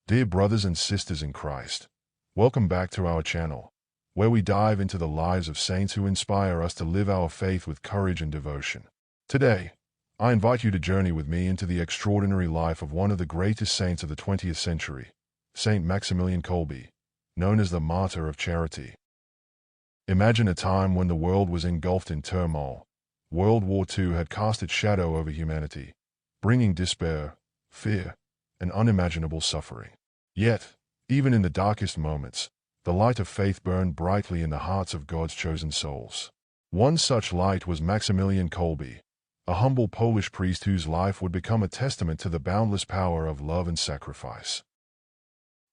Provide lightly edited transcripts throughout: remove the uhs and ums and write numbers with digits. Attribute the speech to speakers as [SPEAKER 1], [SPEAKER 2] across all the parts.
[SPEAKER 1] Dear brothers and sisters in Christ, welcome back to our channel, where we dive into the lives of saints who inspire us to live our faith with courage and devotion. Today, I invite you to journey with me into the extraordinary life of one of the greatest saints of the 20th century, Saint Maximilian Kolbe, known as the Martyr of Charity. Imagine a time when the world was engulfed in turmoil. World War II had cast its shadow over humanity, bringing despair, fear, and unimaginable suffering. Yet, even in the darkest moments, the light of faith burned brightly in the hearts of God's chosen souls. One such light was Maximilian Kolbe, a humble Polish priest whose life would become a testament to the boundless power of love and sacrifice.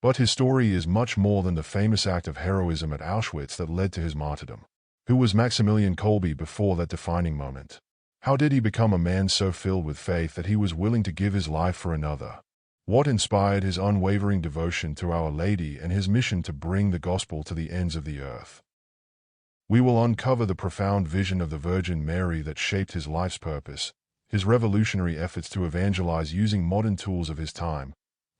[SPEAKER 1] But his story is much more than the famous act of heroism at Auschwitz that led to his martyrdom. Who was Maximilian Kolbe before that defining moment? How did he become a man so filled with faith that he was willing to give his life for another? What inspired his unwavering devotion to Our Lady and his mission to bring the gospel to the ends of the earth? We will uncover the profound vision of the Virgin Mary that shaped his life's purpose, his revolutionary efforts to evangelize using modern tools of his time,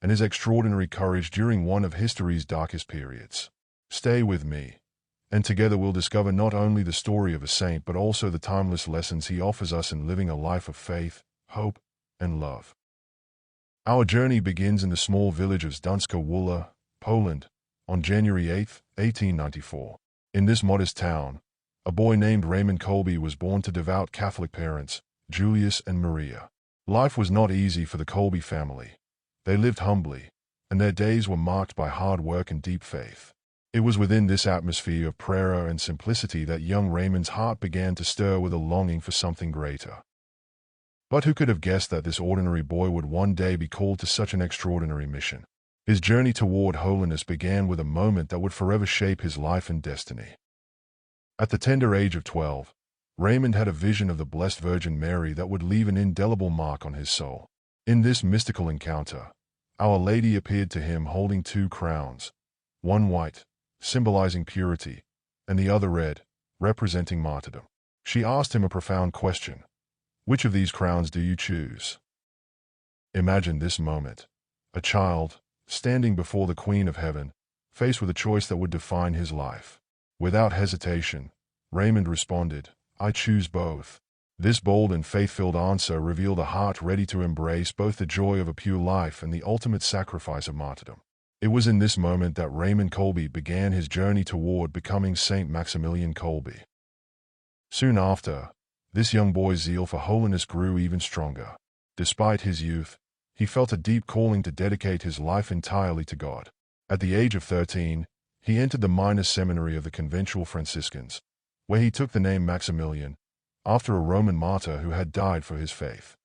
[SPEAKER 1] and his extraordinary courage during one of history's darkest periods. Stay with me, and together we'll discover not only the story of a saint but also the timeless lessons he offers us in living a life of faith, hope, and love. Our journey begins in the small village of Zduńska Wola, Poland, on January 8, 1894. In this modest town, a boy named Raymond Kolbe was born to devout Catholic parents, Julius and Maria. Life was not easy for the Kolbe family. They lived humbly, and their days were marked by hard work and deep faith. It was within this atmosphere of prayer and simplicity that young Raymond's heart began to stir with a longing for something greater. But who could have guessed that this ordinary boy would one day be called to such an extraordinary mission? His journey toward holiness began with a moment that would forever shape his life and destiny. At the tender age of 12, Raymond had a vision of the Blessed Virgin Mary that would leave an indelible mark on his soul. In this mystical encounter, Our Lady appeared to him holding two crowns, one white, symbolizing purity, and the other red, representing martyrdom. She asked him a profound question. Which of these crowns do you choose? Imagine this moment. A child, standing before the Queen of Heaven, faced with a choice that would define his life. Without hesitation, Raymond responded, "I choose both." This bold and faith-filled answer revealed a heart ready to embrace both the joy of a pure life and the ultimate sacrifice of martyrdom. It was in this moment that Raymond Kolbe began his journey toward becoming Saint Maximilian Kolbe. Soon after, this young boy's zeal for holiness grew even stronger. Despite his youth, he felt a deep calling to dedicate his life entirely to God. At the age of 13, he entered the minor seminary of the conventual Franciscans, where he took the name Maximilian, after a Roman martyr who had died for his faith.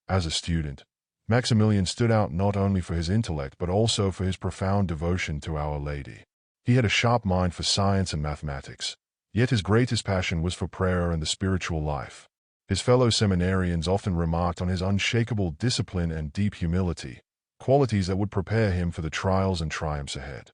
[SPEAKER 1] As a student, Maximilian stood out not only for his intellect but also for his profound devotion to Our Lady. He had a sharp mind for science and mathematics, yet his greatest passion was for prayer and the spiritual life. His fellow seminarians often remarked on his unshakable discipline and deep humility, qualities that would prepare him for the trials and triumphs ahead.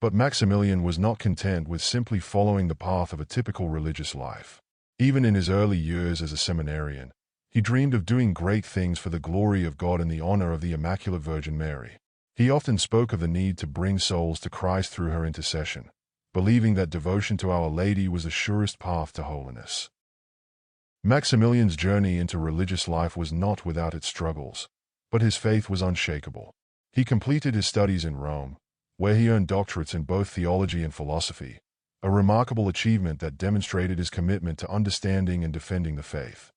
[SPEAKER 1] But Maximilian was not content with simply following the path of a typical religious life. Even in his early years as a seminarian, he dreamed of doing great things for the glory of God and the honor of the Immaculate Virgin Mary. He often spoke of the need to bring souls to Christ through her intercession, believing that devotion to Our Lady was the surest path to holiness. Maximilian's journey into religious life was not without its struggles, but his faith was unshakable. He completed his studies in Rome, where he earned doctorates in both theology and philosophy, a remarkable achievement that demonstrated his commitment to understanding and defending the faith.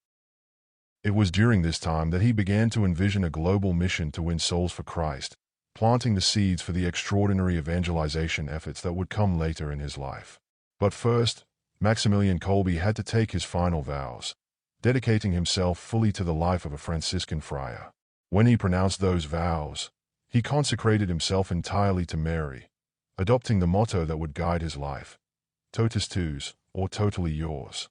[SPEAKER 1] It was during this time that he began to envision a global mission to win souls for Christ, planting the seeds for the extraordinary evangelization efforts that would come later in his life. But first, Maximilian Kolbe had to take his final vows, dedicating himself fully to the life of a Franciscan friar. When he pronounced those vows, he consecrated himself entirely to Mary, adopting the motto that would guide his life, totus tuus, or totally yours.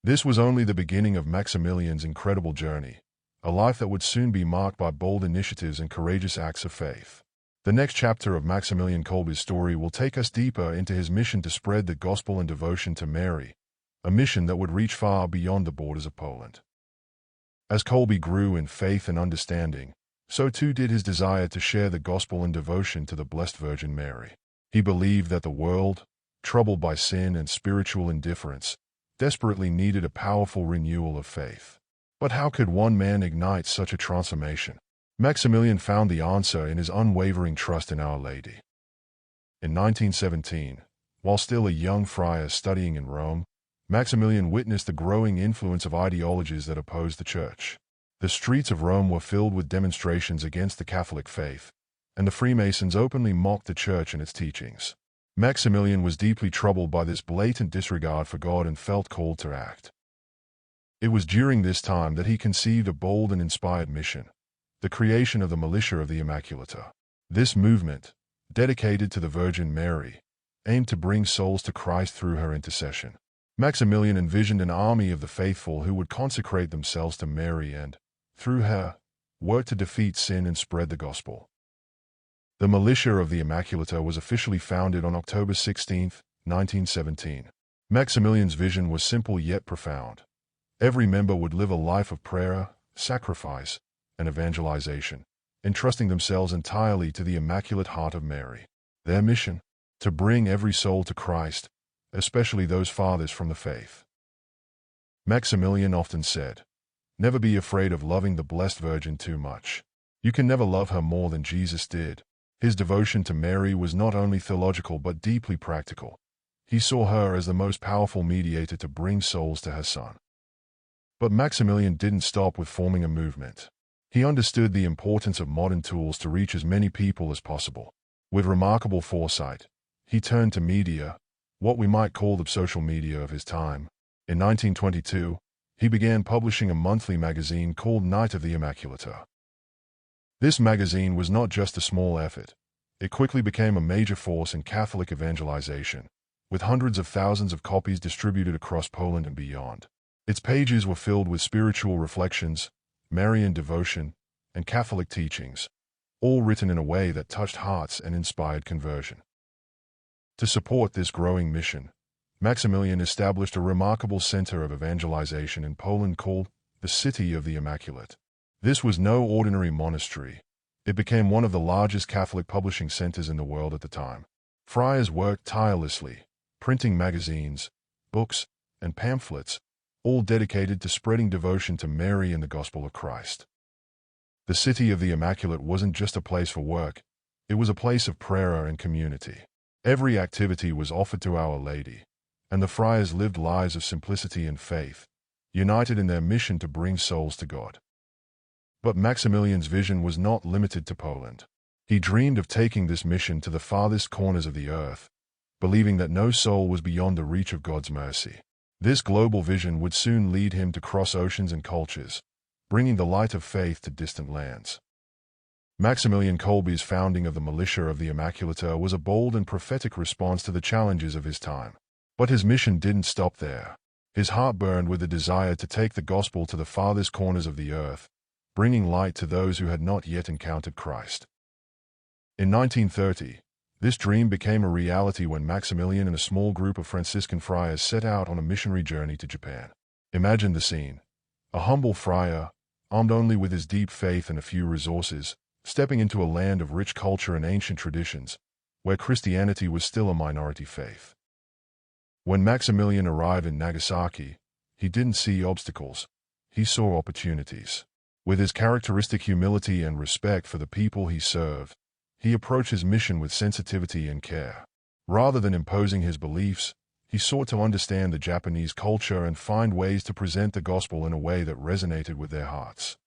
[SPEAKER 1] This was only the beginning of Maximilian's incredible journey, a life that would soon be marked by bold initiatives and courageous acts of faith. The next chapter of Maximilian Kolbe's story will take us deeper into his mission to spread the gospel and devotion to Mary, a mission that would reach far beyond the borders of Poland. As Kolbe grew in faith and understanding, so too did his desire to share the gospel and devotion to the Blessed Virgin Mary. He believed that the world, troubled by sin and spiritual indifference, desperately needed a powerful renewal of faith. But how could one man ignite such a transformation? Maximilian found the answer in his unwavering trust in Our Lady. In 1917, while still a young friar studying in Rome, Maximilian witnessed the growing influence of ideologies that opposed the Church. The streets of Rome were filled with demonstrations against the Catholic faith, and the Freemasons openly mocked the Church and its teachings. Maximilian was deeply troubled by this blatant disregard for God and felt called to act. It was during this time that he conceived a bold and inspired mission, the creation of the Militia of the Immaculata. This movement, dedicated to the Virgin Mary, aimed to bring souls to Christ through her intercession. Maximilian envisioned an army of the faithful who would consecrate themselves to Mary and, through her, work to defeat sin and spread the gospel. The Militia of the Immaculata was officially founded on October 16, 1917. Maximilian's vision was simple yet profound. Every member would live a life of prayer, sacrifice, and evangelization, entrusting themselves entirely to the Immaculate Heart of Mary. Their mission? To bring every soul to Christ, especially those farthest from the faith. Maximilian often said, "Never be afraid of loving the Blessed Virgin too much. You can never love her more than Jesus did." His devotion to Mary was not only theological but deeply practical. He saw her as the most powerful mediator to bring souls to her Son. But Maximilian didn't stop with forming a movement. He understood the importance of modern tools to reach as many people as possible. With remarkable foresight, he turned to media, what we might call the social media of his time. In 1922, he began publishing a monthly magazine called Night of the Immaculata. This magazine was not just a small effort. It quickly became a major force in Catholic evangelization, with hundreds of thousands of copies distributed across Poland and beyond. Its pages were filled with spiritual reflections, Marian devotion, and Catholic teachings, all written in a way that touched hearts and inspired conversion. To support this growing mission, Maximilian established a remarkable center of evangelization in Poland called the City of the Immaculate. This was no ordinary monastery. It became one of the largest Catholic publishing centers in the world at the time. Friars worked tirelessly, printing magazines, books, and pamphlets, all dedicated to spreading devotion to Mary and the gospel of Christ. The City of the Immaculate wasn't just a place for work, it was a place of prayer and community. Every activity was offered to Our Lady, and the friars lived lives of simplicity and faith, united in their mission to bring souls to God. But Maximilian's vision was not limited to Poland. He dreamed of taking this mission to the farthest corners of the earth, believing that no soul was beyond the reach of God's mercy. This global vision would soon lead him to cross oceans and cultures, bringing the light of faith to distant lands. Maximilian Kolbe's founding of the Militia of the Immaculata was a bold and prophetic response to the challenges of his time. But his mission didn't stop there. His heart burned with the desire to take the gospel to the farthest corners of the earth, bringing light to those who had not yet encountered Christ. In 1930, this dream became a reality when Maximilian and a small group of Franciscan friars set out on a missionary journey to Japan. Imagine the scene. A humble friar, armed only with his deep faith and a few resources, stepping into a land of rich culture and ancient traditions, where Christianity was still a minority faith. When Maximilian arrived in Nagasaki, he didn't see obstacles, he saw opportunities. With his characteristic humility and respect for the people he served, he approached his mission with sensitivity and care. Rather than imposing his beliefs, he sought to understand the Japanese culture and find ways to present the gospel in a way that resonated with their hearts.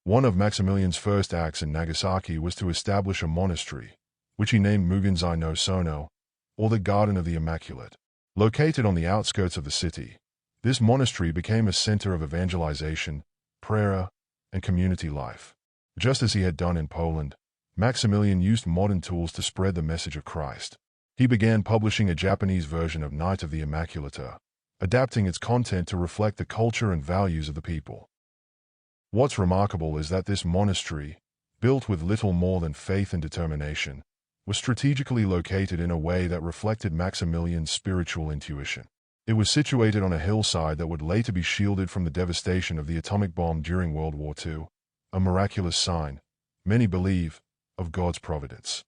[SPEAKER 1] One of Maximilian's first acts in Nagasaki was to establish a monastery, which he named Mugenzi no Sono, or the Garden of the Immaculate. Located on the outskirts of the city, this monastery became a center of evangelization, prayer, and community life. Just as he had done in Poland, Maximilian used modern tools to spread the message of Christ. He began publishing a Japanese version of Night of the Immaculata, adapting its content to reflect the culture and values of the people. What's remarkable is that this monastery, built with little more than faith and determination, was strategically located in a way that reflected Maximilian's spiritual intuition. It was situated on a hillside that would later be shielded from the devastation of the atomic bomb during World War II, a miraculous sign, many believe, of God's providence.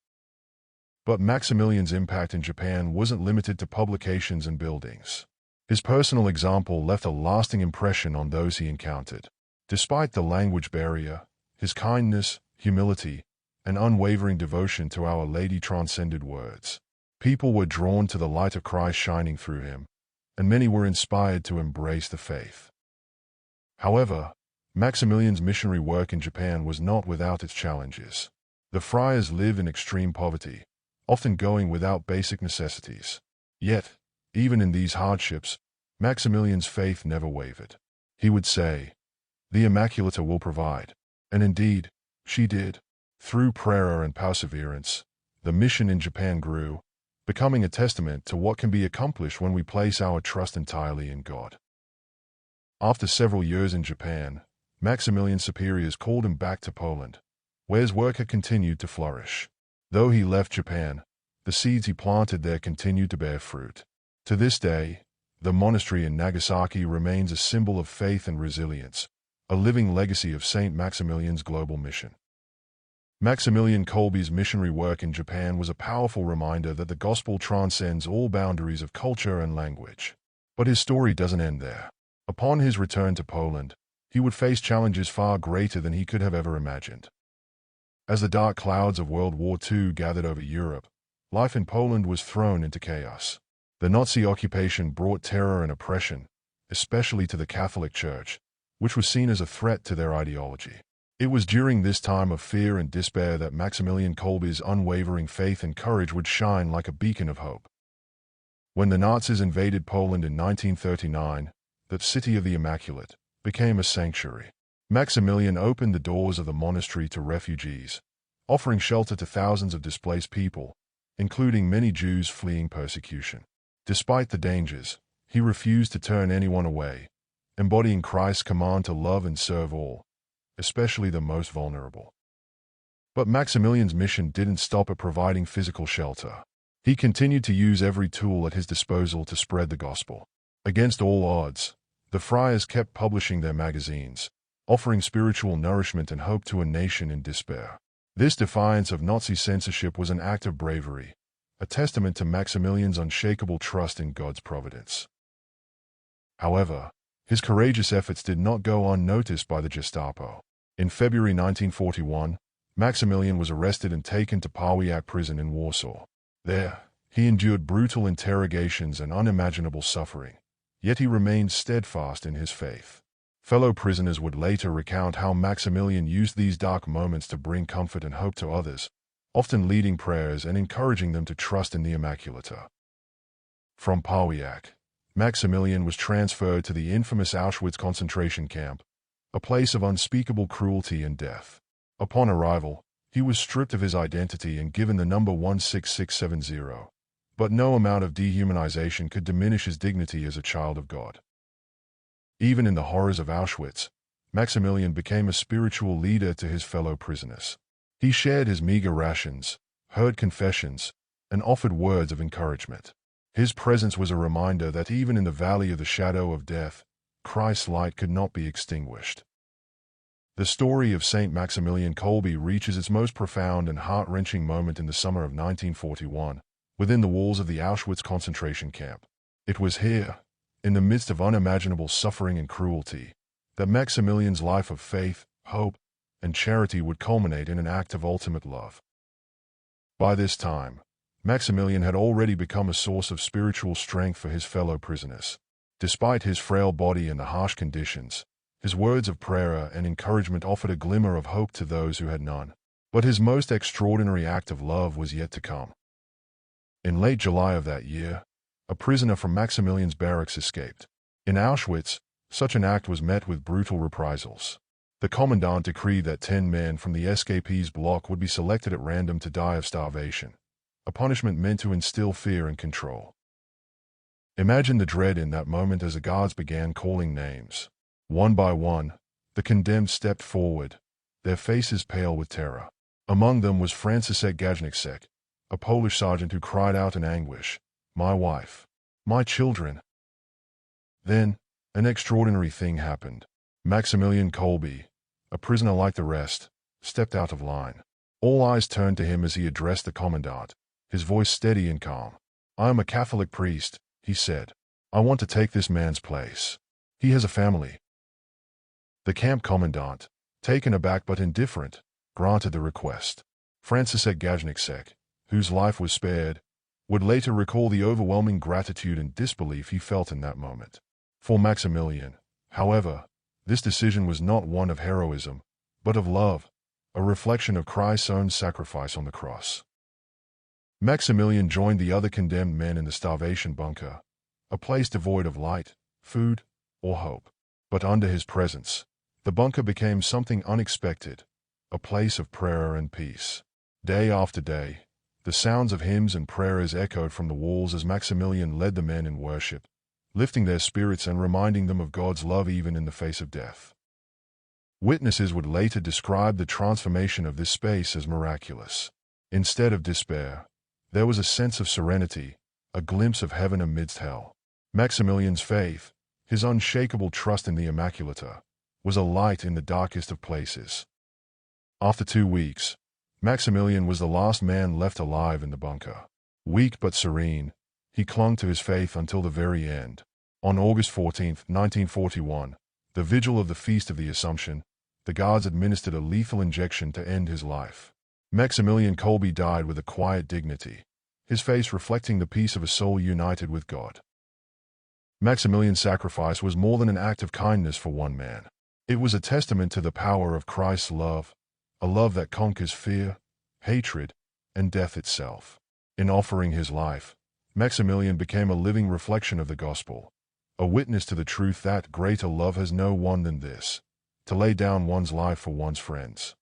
[SPEAKER 1] But Maximilian's impact in Japan wasn't limited to publications and buildings. His personal example left a lasting impression on those he encountered. Despite the language barrier, his kindness, humility, and unwavering devotion to Our Lady transcended words. People were drawn to the light of Christ shining through him, and many were inspired to embrace the faith. However, Maximilian's missionary work in Japan was not without its challenges. The friars lived in extreme poverty, often going without basic necessities. Yet, even in these hardships, Maximilian's faith never wavered. He would say, "The Immaculata will provide." And indeed, she did. Through prayer and perseverance, the mission in Japan grew, becoming a testament to what can be accomplished when we place our trust entirely in God. After several years in Japan, Maximilian's superiors called him back to Poland, where his work had continued to flourish. Though he left Japan, the seeds he planted there continued to bear fruit. To this day, the monastery in Nagasaki remains a symbol of faith and resilience, a living legacy of Saint Maximilian's global mission. Maximilian Kolbe's missionary work in Japan was a powerful reminder that the gospel transcends all boundaries of culture and language. But his story doesn't end there. Upon his return to Poland, he would face challenges far greater than he could have ever imagined. As the dark clouds of World War II gathered over Europe, life in Poland was thrown into chaos. The Nazi occupation brought terror and oppression, especially to the Catholic Church, which was seen as a threat to their ideology. It was during this time of fear and despair that Maximilian Kolbe's unwavering faith and courage would shine like a beacon of hope. When the Nazis invaded Poland in 1939, the city of the Immaculate became a sanctuary. Maximilian opened the doors of the monastery to refugees, offering shelter to thousands of displaced people, including many Jews fleeing persecution. Despite the dangers, he refused to turn anyone away, embodying Christ's command to love and serve all, especially the most vulnerable. But Maximilian's mission didn't stop at providing physical shelter. He continued to use every tool at his disposal to spread the gospel. Against all odds, the friars kept publishing their magazines, offering spiritual nourishment and hope to a nation in despair. This defiance of Nazi censorship was an act of bravery, a testament to Maximilian's unshakable trust in God's providence. However, his courageous efforts did not go unnoticed by the Gestapo. In February 1941, Maximilian was arrested and taken to Pawiak prison in Warsaw. There, he endured brutal interrogations and unimaginable suffering, yet he remained steadfast in his faith. Fellow prisoners would later recount how Maximilian used these dark moments to bring comfort and hope to others, often leading prayers and encouraging them to trust in the Immaculata. From Pawiak, Maximilian was transferred to the infamous Auschwitz concentration camp, a place of unspeakable cruelty and death. Upon arrival, he was stripped of his identity and given the number 16670, but no amount of dehumanization could diminish his dignity as a child of God. Even in the horrors of Auschwitz, Maximilian became a spiritual leader to his fellow prisoners. He shared his meager rations, heard confessions, and offered words of encouragement. His presence was a reminder that even in the valley of the shadow of death, Christ's light could not be extinguished. The story of Saint Maximilian Kolbe reaches its most profound and heart-wrenching moment in the summer of 1941, within the walls of the Auschwitz concentration camp. It was here, in the midst of unimaginable suffering and cruelty, that Maximilian's life of faith, hope, and charity would culminate in an act of ultimate love. By this time, Maximilian had already become a source of spiritual strength for his fellow prisoners. Despite his frail body and the harsh conditions, his words of prayer and encouragement offered a glimmer of hope to those who had none. But his most extraordinary act of love was yet to come. In late July of that year, a prisoner from Maximilian's barracks escaped. In Auschwitz, such an act was met with brutal reprisals. The commandant decreed that 10 men from the escapees' block would be selected at random to die of starvation, a punishment meant to instill fear and control. Imagine the dread in that moment as the guards began calling names. One by one, the condemned stepped forward, their faces pale with terror. Among them was Franciszek Gajnicek, a Polish sergeant who cried out in anguish, "My wife, my children." Then, an extraordinary thing happened. Maximilian Kolbe, a prisoner like the rest, stepped out of line. All eyes turned to him as he addressed the commandant, his voice steady and calm. "I am a Catholic priest," he said. "I want to take this man's place. He has a family." The camp commandant, taken aback but indifferent, granted the request. Franciszek Gajnicek, whose life was spared, would later recall the overwhelming gratitude and disbelief he felt in that moment. For Maximilian, however, this decision was not one of heroism, but of love, a reflection of Christ's own sacrifice on the cross. Maximilian joined the other condemned men in the starvation bunker, a place devoid of light, food, or hope. But under his presence, the bunker became something unexpected, a place of prayer and peace. Day after day, the sounds of hymns and prayers echoed from the walls as Maximilian led the men in worship, lifting their spirits and reminding them of God's love even in the face of death. Witnesses would later describe the transformation of this space as miraculous. Instead of despair, there was a sense of serenity, a glimpse of heaven amidst hell. Maximilian's faith, his unshakable trust in the Immaculata, was a light in the darkest of places. After 2 weeks, Maximilian was the last man left alive in the bunker. Weak but serene, he clung to his faith until the very end. On August 14, 1941, the vigil of the Feast of the Assumption, the guards administered a lethal injection to end his life. Maximilian Kolbe died with a quiet dignity, his face reflecting the peace of a soul united with God. Maximilian's sacrifice was more than an act of kindness for one man. It was a testament to the power of Christ's love, a love that conquers fear, hatred, and death itself. In offering his life, Maximilian became a living reflection of the gospel, a witness to the truth that greater love has no one than this, to lay down one's life for one's friends.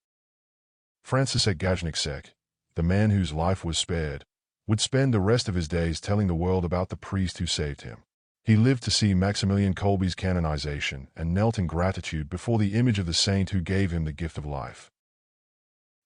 [SPEAKER 1] Franciszek Gajnicek, the man whose life was spared, would spend the rest of his days telling the world about the priest who saved him. He lived to see Maximilian Kolbe's canonization and knelt in gratitude before the image of the saint who gave him the gift of life.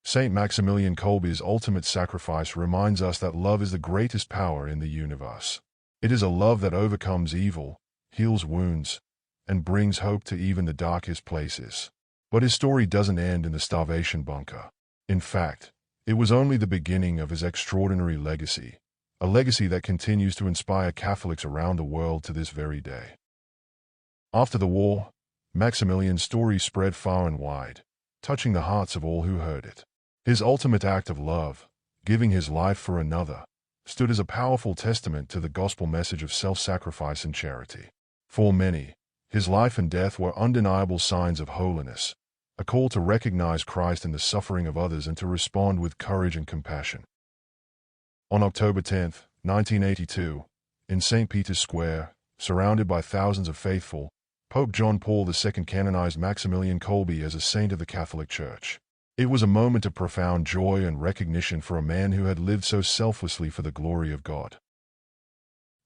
[SPEAKER 1] Saint Maximilian Kolbe's ultimate sacrifice reminds us that love is the greatest power in the universe. It is a love that overcomes evil, heals wounds, and brings hope to even the darkest places. But his story doesn't end in the starvation bunker. In fact, it was only the beginning of his extraordinary legacy, a legacy that continues to inspire Catholics around the world to this very day. After the war, Maximilian's story spread far and wide, touching the hearts of all who heard it. His ultimate act of love, giving his life for another, stood as a powerful testament to the gospel message of self-sacrifice and charity. For many, his life and death were undeniable signs of holiness, a call to recognize Christ in the suffering of others and to respond with courage and compassion. On October 10, 1982, in St. Peter's Square, surrounded by thousands of faithful, Pope John Paul II canonized Maximilian Kolbe as a saint of the Catholic Church. It was a moment of profound joy and recognition for a man who had lived so selflessly for the glory of God.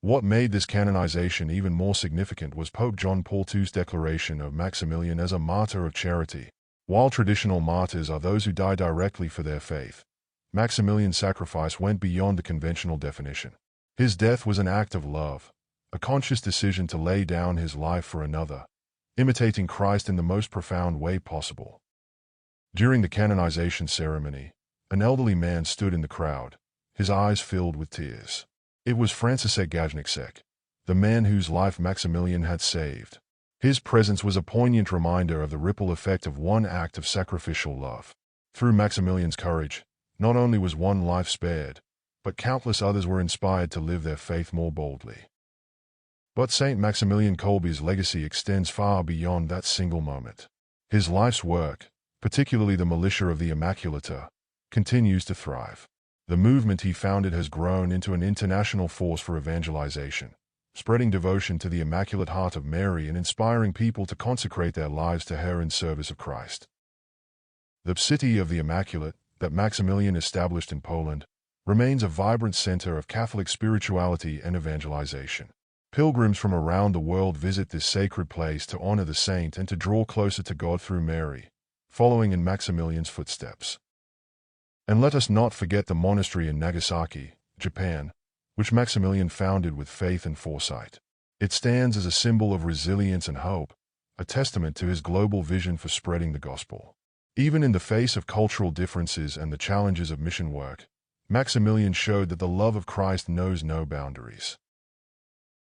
[SPEAKER 1] What made this canonization even more significant was Pope John Paul II's declaration of Maximilian as a martyr of charity. While traditional martyrs are those who die directly for their faith, Maximilian's sacrifice went beyond the conventional definition. His death was an act of love, a conscious decision to lay down his life for another, imitating Christ in the most profound way possible. During the canonization ceremony, an elderly man stood in the crowd, his eyes filled with tears. It was Franciszek Gajnicek, the man whose life Maximilian had saved. His presence was a poignant reminder of the ripple effect of one act of sacrificial love. Through Maximilian's courage, not only was one life spared, but countless others were inspired to live their faith more boldly. But Saint Maximilian Kolbe's legacy extends far beyond that single moment. His life's work, particularly the Militia of the Immaculata, continues to thrive. The movement he founded has grown into an international force for evangelization, spreading devotion to the Immaculate Heart of Mary and inspiring people to consecrate their lives to her in service of Christ. The City of the Immaculate, that Maximilian established in Poland, remains a vibrant center of Catholic spirituality and evangelization. Pilgrims from around the world visit this sacred place to honor the saint and to draw closer to God through Mary, following in Maximilian's footsteps. And let us not forget the monastery in Nagasaki, Japan, which Maximilian founded with faith and foresight. It stands as a symbol of resilience and hope, a testament to his global vision for spreading the gospel. Even in the face of cultural differences and the challenges of mission work, Maximilian showed that the love of Christ knows no boundaries.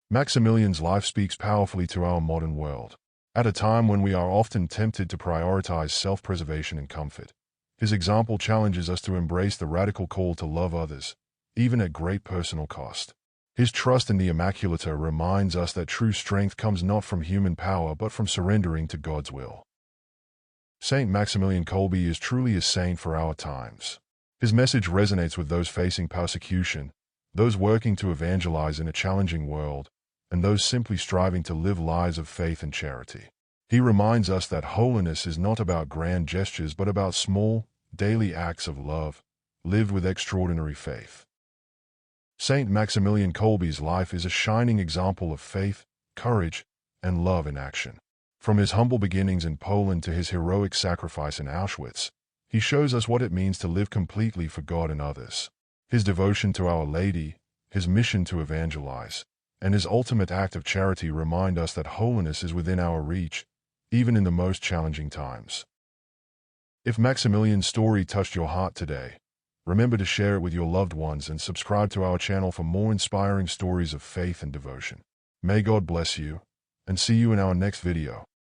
[SPEAKER 1] Maximilian's life speaks powerfully to our modern world. At a time when we are often tempted to prioritize self-preservation and comfort, his example challenges us to embrace the radical call to love others, even at great personal cost. His trust in the Immaculata reminds us that true strength comes not from human power but from surrendering to God's will. Saint Maximilian Kolbe is truly a saint for our times. His message resonates with those facing persecution, those working to evangelize in a challenging world, and those simply striving to live lives of faith and charity. He reminds us that holiness is not about grand gestures but about small, daily acts of love, lived with extraordinary faith. Saint Maximilian Kolbe's life is a shining example of faith, courage, and love in action. From his humble beginnings in Poland to his heroic sacrifice in Auschwitz, he shows us what it means to live completely for God and others. His devotion to Our Lady, his mission to evangelize, and his ultimate act of charity remind us that holiness is within our reach, even in the most challenging times. If Maximilian's story touched your heart today, remember to share it with your loved ones and subscribe to our channel for more inspiring stories of faith and devotion. May God bless you, and see you in our next video.